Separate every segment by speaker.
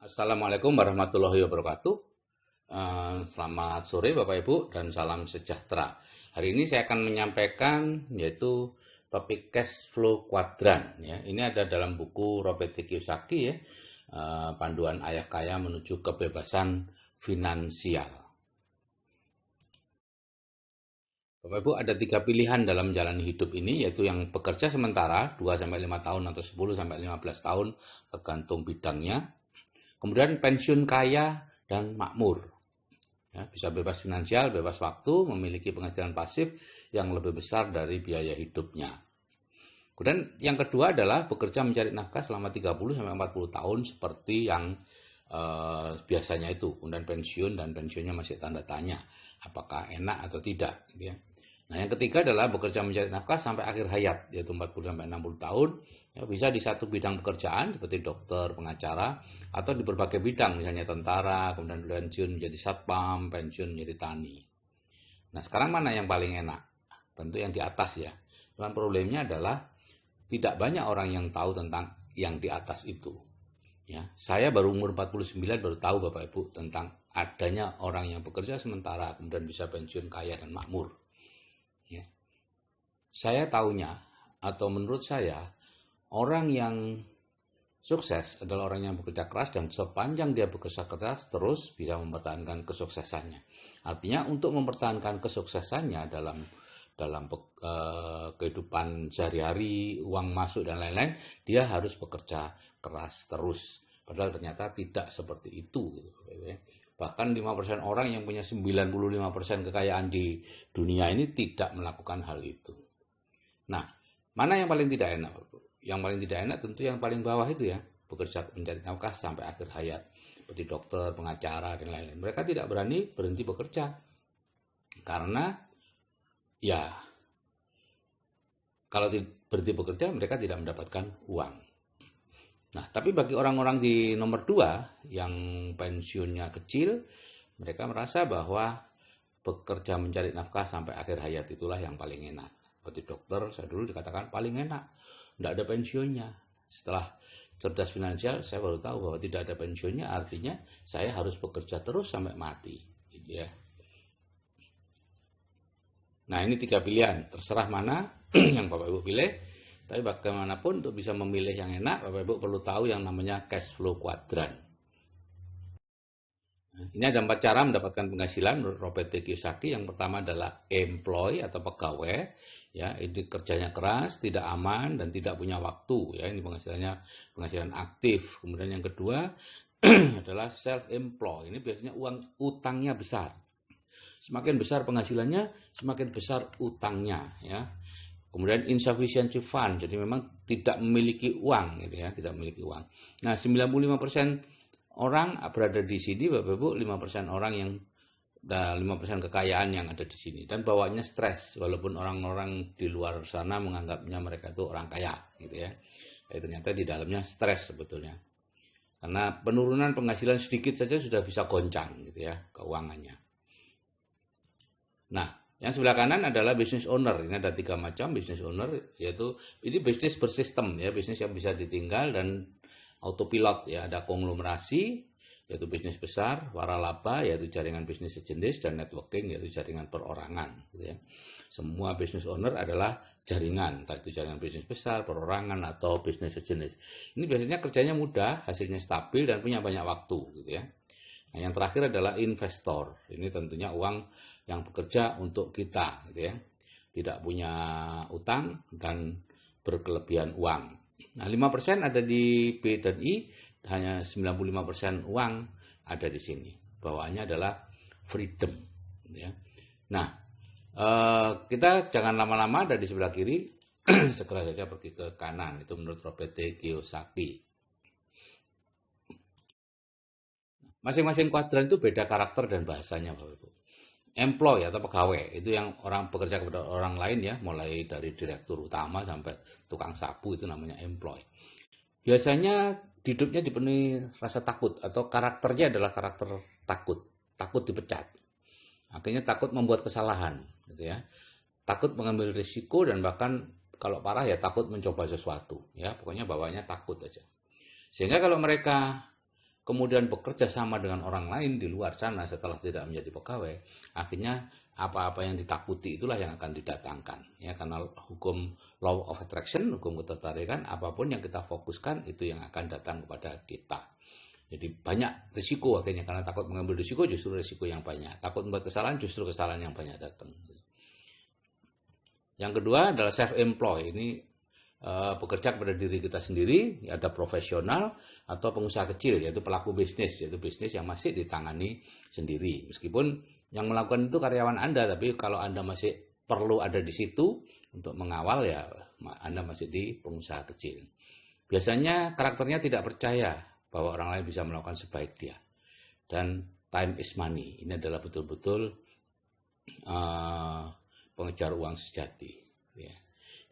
Speaker 1: Assalamualaikum warahmatullahi wabarakatuh. Selamat sore Bapak Ibu dan salam sejahtera. Hari ini saya akan menyampaikan yaitu topik cash flow kuadran. Ya, ini ada dalam buku Robert T. Kiyosaki ya, panduan ayah kaya menuju kebebasan finansial. Bapak Ibu ada 3 pilihan dalam jalan hidup ini, yaitu yang bekerja sementara 2-5 tahun atau 10-15 tahun tergantung bidangnya. Kemudian pensiun kaya dan makmur. Ya, bisa bebas finansial, bebas waktu, memiliki penghasilan pasif yang lebih besar dari biaya hidupnya. Kemudian yang kedua adalah bekerja mencari nafkah selama 30-40 tahun seperti yang biasanya itu. Kemudian pensiun dan pensiunnya masih tanda tanya. Apakah enak atau tidak. Gitu ya. Nah, yang ketiga adalah bekerja mencari nafkah sampai akhir hayat, yaitu 40-60 tahun. Ya, bisa di satu bidang pekerjaan seperti dokter, pengacara, atau di berbagai bidang, misalnya tentara, kemudian pensiun menjadi satpam, pensiun menjadi tani. Nah, sekarang mana yang paling enak? Tentu yang di atas ya. Cuman problemnya adalah tidak banyak orang yang tahu tentang yang di atas itu. Ya, saya baru umur 49 baru tahu Bapak Ibu tentang adanya orang yang bekerja sementara kemudian bisa pensiun kaya dan makmur. Ya. Saya tahunya atau menurut saya orang yang sukses adalah orang yang bekerja keras dan sepanjang dia bekerja keras terus bisa mempertahankan kesuksesannya. Artinya untuk mempertahankan kesuksesannya dalam kehidupan sehari-hari, uang masuk dan lain-lain, dia harus bekerja keras terus. Padahal ternyata tidak seperti itu. Bahkan 5% orang yang punya 95% kekayaan di dunia ini tidak melakukan hal itu. Nah, mana yang paling tidak enak? Yang paling tidak enak tentu yang paling bawah itu ya, bekerja mencari nafkah sampai akhir hayat. Seperti dokter, pengacara, dan lain-lain. Mereka tidak berani berhenti bekerja. Karena ya, kalau berhenti bekerja mereka tidak mendapatkan uang. Nah, tapi bagi orang-orang di nomor 2 yang pensiunnya kecil, mereka merasa bahwa bekerja mencari nafkah sampai akhir hayat itulah yang paling enak. Seperti dokter, saya dulu dikatakan paling enak, tidak ada pensiunnya. Setelah cerdas finansial, saya baru tahu bahwa tidak ada pensiunnya, artinya saya harus bekerja terus sampai mati. Gitu ya. Nah, ini 3 pilihan, terserah mana yang Bapak Ibu pilih. Tapi bagaimanapun untuk bisa memilih yang enak, Bapak Ibu perlu tahu yang namanya cash flow kuadran. Ini ada 4 cara mendapatkan penghasilan menurut Robert T. Kiyosaki. Yang pertama adalah employee atau pegawai. Ya, ini kerjanya keras, tidak aman, dan tidak punya waktu. Ya, ini penghasilan aktif. Kemudian yang kedua adalah self-employed. Ini biasanya utangnya besar. Semakin besar penghasilannya, semakin besar utangnya. Ya. Kemudian insufficiency fund, jadi memang tidak memiliki uang, gitu ya, tidak memiliki uang. Nah, 95% orang berada di sini, Bapak Ibu, 5% orang yang 5% kekayaan yang ada di sini dan bawaannya stres, walaupun orang-orang di luar sana menganggapnya mereka itu orang kaya, gitu ya. Ternyata di dalamnya stres sebetulnya. Karena penurunan penghasilan sedikit saja sudah bisa goncang, gitu ya, keuangannya. Nah, yang sebelah kanan adalah business owner. Ini ada 3 macam business owner, yaitu ini bisnis bersistem ya, bisnis yang bisa ditinggal dan autopilot ya. Ada konglomerasi, yaitu bisnis besar, waralaba yaitu jaringan bisnis sejenis, dan networking yaitu jaringan perorangan. Gitu ya. Semua business owner adalah jaringan, entah itu jaringan bisnis besar, perorangan atau bisnis sejenis. Ini biasanya kerjanya mudah, hasilnya stabil dan punya banyak waktu. Gitu ya. Nah, yang terakhir adalah investor. Ini tentunya uang yang bekerja untuk kita, gitu ya. Tidak punya utang dan berkelebihan uang. Nah, 5% ada di B dan I, hanya 95% uang ada di sini. Bawaannya adalah freedom, gitu ya. Nah, kita jangan lama-lama ada di sebelah kiri, segera saja pergi ke kanan. Itu menurut Robert T. Kiyosaki. Masing-masing kuadran itu beda karakter dan bahasanya, Bapak Ibu. Employee atau pegawai itu yang orang bekerja kepada orang lain ya, mulai dari direktur utama sampai tukang sapu, itu namanya employee. Biasanya hidupnya dipenuhi rasa takut atau karakternya adalah karakter takut dipecat. Akhirnya takut membuat kesalahan, gitu ya. Takut mengambil risiko dan bahkan kalau parah ya takut mencoba sesuatu, ya. Pokoknya bawahnya takut aja. Sehingga kalau mereka kemudian bekerja sama dengan orang lain di luar sana setelah tidak menjadi pegawai, akhirnya apa-apa yang ditakuti itulah yang akan didatangkan. Ya, karena hukum law of attraction, hukum ketertarikan, apapun yang kita fokuskan itu yang akan datang kepada kita. Jadi banyak risiko akhirnya, karena takut mengambil risiko, justru risiko yang banyak. Takut membuat kesalahan, justru kesalahan yang banyak datang. Yang kedua adalah self-employed. Ini bekerja kepada diri kita sendiri, ada profesional atau pengusaha kecil, yaitu pelaku bisnis, yaitu bisnis yang masih ditangani sendiri. Meskipun yang melakukan itu karyawan Anda, tapi kalau Anda masih perlu ada di situ untuk mengawal, ya Anda masih di pengusaha kecil. Biasanya karakternya tidak percaya bahwa orang lain bisa melakukan sebaik dia. Dan time is money. Ini adalah betul-betul pengejar uang sejati. Ya,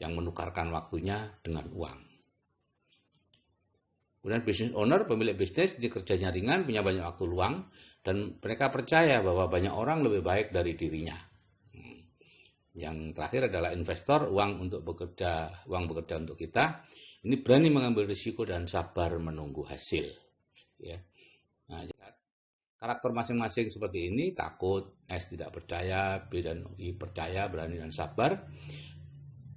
Speaker 1: yang menukarkan waktunya dengan uang. Kemudian business owner, pemilik bisnis, dia kerjanya ringan, punya banyak waktu luang, dan mereka percaya bahwa banyak orang lebih baik dari dirinya. Yang terakhir adalah investor, uang bekerja untuk kita. Ini berani mengambil risiko dan sabar menunggu hasil. Ya. Nah, karakter masing-masing seperti ini, takut, S tidak percaya, B dan I percaya, berani dan sabar.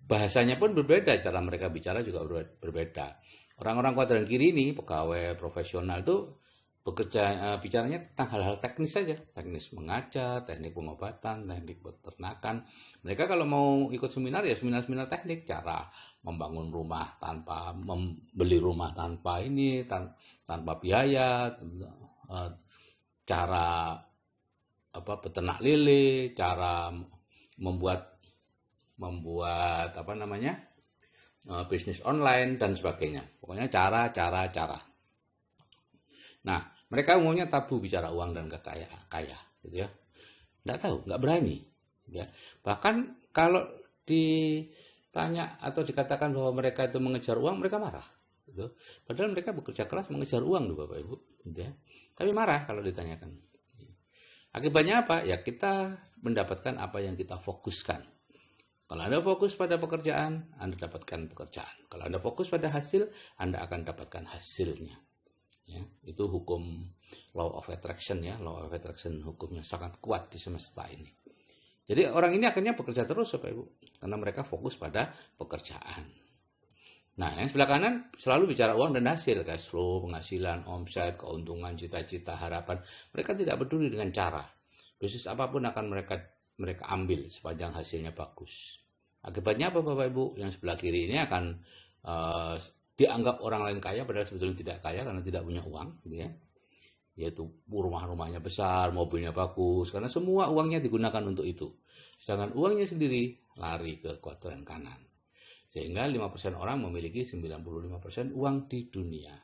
Speaker 1: Bahasanya pun berbeda, cara mereka bicara juga berbeda. Orang-orang kuadran kiri ini, pegawai profesional itu bicaranya tentang hal-hal teknis saja. Teknis mengajar, teknik pengobatan, teknik peternakan. Mereka kalau mau ikut seminar, ya seminar-seminar teknik. Cara membangun rumah tanpa, membeli rumah tanpa ini, tanpa biaya, cara peternak lele, cara membuat bisnis online dan sebagainya. Pokoknya cara. Nah, mereka umumnya tabu bicara uang dan kaya, gitu ya. Nggak tahu, nggak berani. Ya. Bahkan kalau ditanya atau dikatakan bahwa mereka itu mengejar uang, mereka marah. Gitu. Padahal mereka bekerja keras mengejar uang, loh Bapak Ibu. Gitu ya. Tapi marah kalau ditanyakan. Akibatnya apa? Ya kita mendapatkan apa yang kita fokuskan. Kalau Anda fokus pada pekerjaan, Anda dapatkan pekerjaan. Kalau Anda fokus pada hasil, Anda akan dapatkan hasilnya. Ya, itu hukum law of attraction ya. Law of attraction hukumnya sangat kuat di semesta ini. Jadi orang ini akhirnya bekerja terus Bapak Ibu, karena mereka fokus pada pekerjaan. Nah, yang sebelah kanan selalu bicara uang dan hasil, cash flow, penghasilan, omset, keuntungan, cita-cita, harapan. Mereka tidak peduli dengan cara. Bisnis apapun akan mereka ambil sepanjang hasilnya bagus. Akibatnya apa Bapak Ibu? Yang sebelah kiri ini akan dianggap orang lain kaya, padahal sebetulnya tidak kaya karena tidak punya uang, gitu ya. Yaitu rumah-rumahnya besar, mobilnya bagus, karena semua uangnya digunakan untuk itu. Sedangkan uangnya sendiri lari ke kuadran kanan. Sehingga 5% orang memiliki 95% uang di dunia.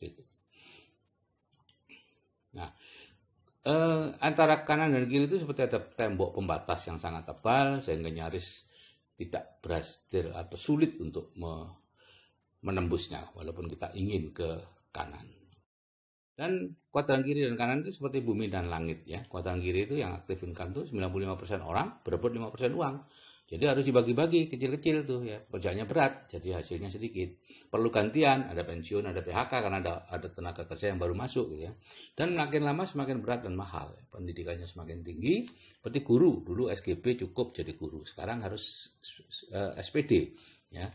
Speaker 1: Gitu. Nah, antara kanan dan kiri itu seperti ada tembok pembatas yang sangat tebal sehingga nyaris tidak berhasil atau sulit untuk menembusnya walaupun kita ingin ke kanan. Dan kuadran kiri dan kanan itu seperti bumi dan langit ya. Kuadran kiri itu yang aktif income itu 95% orang berebut 5% uang. Jadi harus dibagi-bagi kecil-kecil tuh ya. Kerjanya berat, jadi hasilnya sedikit. Perlu gantian, ada pensiun, ada PHK karena ada tenaga kerja yang baru masuk gitu ya. Dan makin lama semakin berat dan mahal. Pendidikannya semakin tinggi. Seperti guru, dulu SGB cukup jadi guru. Sekarang harus SPD ya.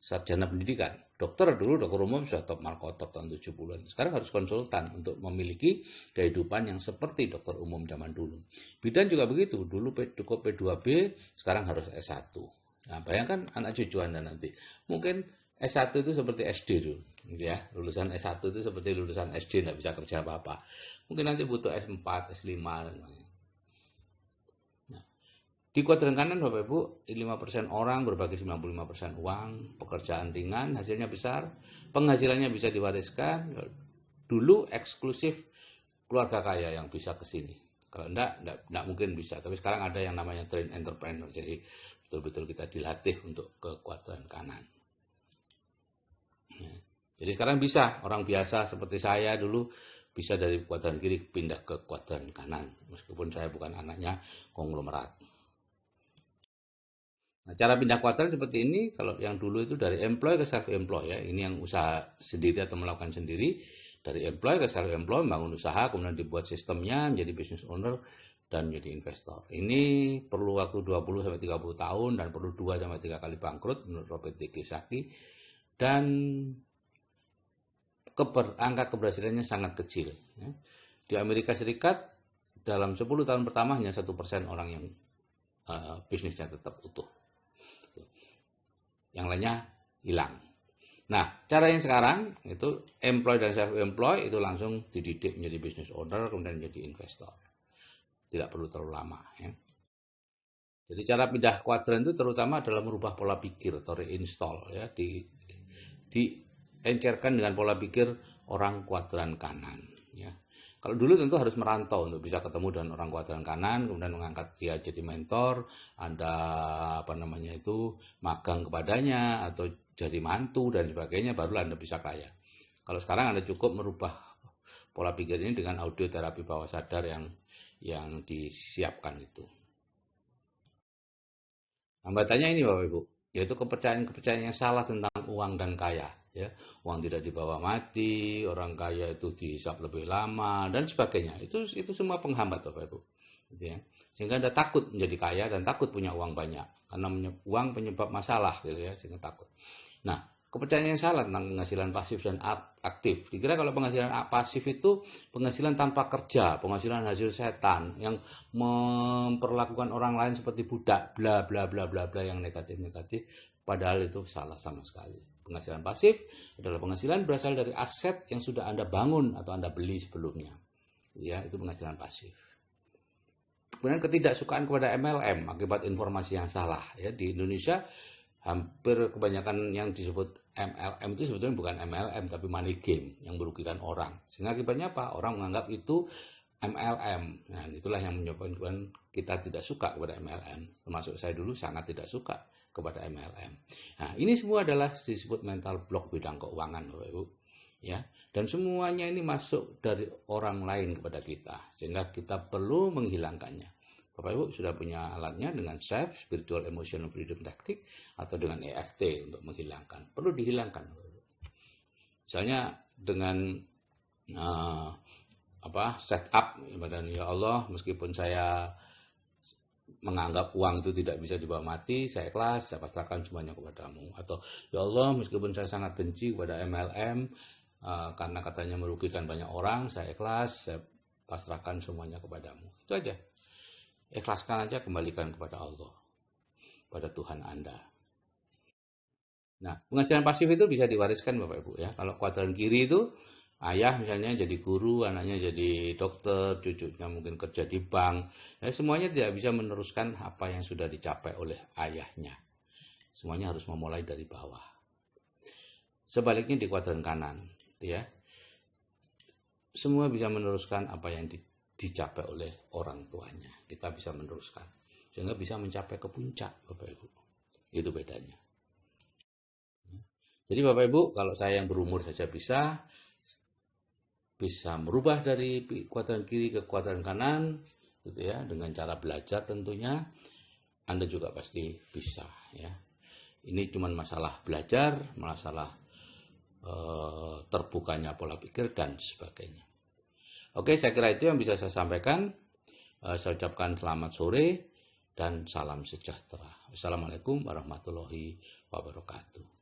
Speaker 1: Sarjana pendidikan. Dokter dulu, dokter umum sudah top markotop tahun 70-an. Sekarang harus konsultan untuk memiliki kehidupan yang seperti dokter umum zaman dulu. Bidan juga begitu. Dulu cukup P2B, sekarang harus S1. Nah, bayangkan anak cucu Anda nanti. Mungkin S1 itu seperti SD dulu. Ya, lulusan S1 itu seperti lulusan SD, tidak bisa kerja apa-apa. Mungkin nanti butuh S4, S5, dan lain-lain. Di kuadran kanan Bapak Ibu, 5% orang berbagi 95% uang, pekerjaan ringan, hasilnya besar, penghasilannya bisa diwariskan, dulu eksklusif keluarga kaya yang bisa ke sini. Kalau enggak mungkin bisa, tapi sekarang ada yang namanya train entrepreneur, jadi betul-betul kita dilatih untuk ke kuadran kanan. Jadi sekarang bisa, orang biasa seperti saya dulu, bisa dari kuadran kiri pindah ke kuadran kanan, meskipun saya bukan anaknya konglomerat. Nah, cara pindah kuadran seperti ini, kalau yang dulu itu dari employee ke self-employed ya, ini yang usaha sendiri atau melakukan sendiri, Dari employee ke self-employed, membangun usaha, kemudian dibuat sistemnya, menjadi business owner, dan menjadi investor. Ini perlu waktu 20-30 tahun dan perlu 2-3 kali bangkrut menurut Robert T. Kiyosaki. Dan angka keberhasilannya sangat kecil. Di Amerika Serikat, dalam 10 tahun pertama hanya 1% orang yang bisnisnya tetap utuh. Yang lainnya hilang. Nah, cara yang sekarang itu employee dan self-employed itu langsung dididik menjadi business owner, kemudian menjadi investor. Tidak perlu terlalu lama. Ya. Jadi cara pindah kuadran itu terutama adalah merubah pola pikir atau reinstall. Ya. Diencerkan dengan pola pikir orang kuadran kanan. Ya. Kalau dulu tentu harus merantau untuk bisa ketemu dengan orang kuadran kanan, kemudian mengangkat dia jadi mentor, Anda magang kepadanya atau jadi mantu dan sebagainya, barulah Anda bisa kaya. Kalau sekarang Anda cukup merubah pola pikir ini dengan audio terapi bawah sadar yang disiapkan itu. Hambatannya ini Bapak Ibu, yaitu kepercayaan yang salah tentang uang dan kaya. Ya, uang tidak dibawa mati, orang kaya itu dihisap lebih lama dan sebagainya. Itu semua penghambat Bapak Ibu. Gitu ya. Sehingga Anda takut menjadi kaya dan takut punya uang banyak karena uang penyebab masalah gitu ya, sehingga takut. Nah, kepercayaan yang salah tentang penghasilan pasif dan aktif. Dikira kalau penghasilan pasif itu penghasilan tanpa kerja, penghasilan hasil setan yang memperlakukan orang lain seperti budak, bla bla bla bla bla yang negatif-negatif, padahal itu salah sama sekali. Penghasilan pasif adalah penghasilan berasal dari aset yang sudah Anda bangun atau Anda beli sebelumnya. Ya, itu penghasilan pasif. Kemudian ketidaksukaan kepada MLM akibat informasi yang salah. Ya, di Indonesia hampir kebanyakan yang disebut MLM itu sebetulnya bukan MLM tapi money game yang merugikan orang. Sehingga akibatnya apa? Orang menganggap itu MLM. Nah, itulah yang menyebabkan kita tidak suka kepada MLM. Termasuk saya dulu sangat tidak suka kepada MLM. Nah, ini semua adalah disebut mental block bidang keuangan, Bapak Ibu. Ya, dan semuanya ini masuk dari orang lain kepada kita, sehingga kita perlu menghilangkannya. Bapak Ibu sudah punya alatnya dengan SEF, Spiritual Emotional Freedom Tactic, atau dengan EFT untuk menghilangkan. Perlu dihilangkan. Misalnya dengan setup, ya Allah, meskipun saya menganggap uang itu tidak bisa dibawa mati, saya ikhlas, saya pasrahkan semuanya kepadamu. Atau, ya Allah, meskipun saya sangat benci kepada MLM, karena katanya merugikan banyak orang, saya ikhlas, saya pasrahkan semuanya kepadamu. Itu aja. Ikhlaskan aja, kembalikan kepada Allah, pada Tuhan Anda. Nah, penghasilan pasif itu bisa diwariskan Bapak Ibu ya. Kalau kuadran kiri itu ayah misalnya jadi guru, anaknya jadi dokter, cucunya mungkin kerja di bank. Ya, semuanya tidak bisa meneruskan apa yang sudah dicapai oleh ayahnya. Semuanya harus memulai dari bawah. Sebaliknya di kuadran kanan, ya. Semua bisa meneruskan apa yang dicapai oleh orang tuanya. Kita bisa meneruskan. Sehingga bisa mencapai ke puncak, Bapak Ibu. Itu bedanya. Jadi Bapak Ibu, kalau saya yang berumur saja bisa merubah dari kuadran kiri ke kuadran kanan, gitu ya, dengan cara belajar tentunya. Anda juga pasti bisa, ya. Ini cuma masalah belajar, masalah terbukanya pola pikir dan sebagainya. Oke, saya kira itu yang bisa saya sampaikan. Saya ucapkan selamat sore dan salam sejahtera. Wassalamualaikum warahmatullahi wabarakatuh.